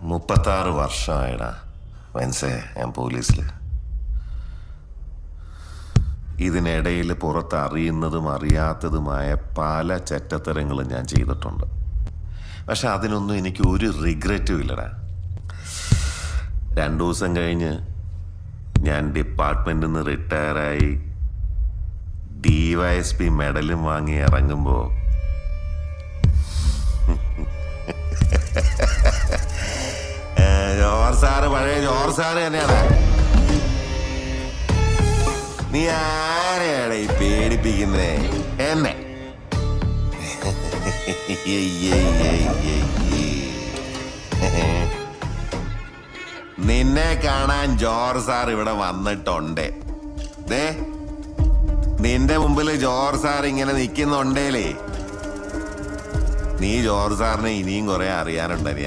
36 വർഷമായിടാ വെൻസേ ഞാൻ പോലീസിൽ. ഇതിനിടയിൽ പുറത്ത് അറിയുന്നതും അറിയാത്തതുമായ പല ചെറ്റത്തരങ്ങളും ഞാൻ ചെയ്തിട്ടുണ്ട്. പക്ഷെ അതിനൊന്നും എനിക്ക് ഒരു റിഗ്രറ്റും ഇല്ലടാ. 2 ദിവസം കഴിഞ്ഞ് ഞാൻ ഡിപ്പാർട്ട്മെന്റിൽ നിന്ന് റിട്ടയറായി DYSP മെഡലും വാങ്ങി ഇറങ്ങുമ്പോൾ ജോർജ് സാറ് പഴയ ജോർജ് സാറ് തന്നെയാണ്. നീ ആരെയാണ് ഈ പേടിപ്പിക്കുന്നേ? എന്നെ നിന്നെ കാണാൻ ജോർജ് സാർ ഇവിടെ വന്നിട്ടുണ്ട്. നിന്റെ മുമ്പിൽ ജോർജ് സാർ ഇങ്ങനെ നിൽക്കുന്നുണ്ടേലേ, നീ ജോർജ് സാറിനെ ഇനിയും കുറെ അറിയാനുണ്ടനിയാ.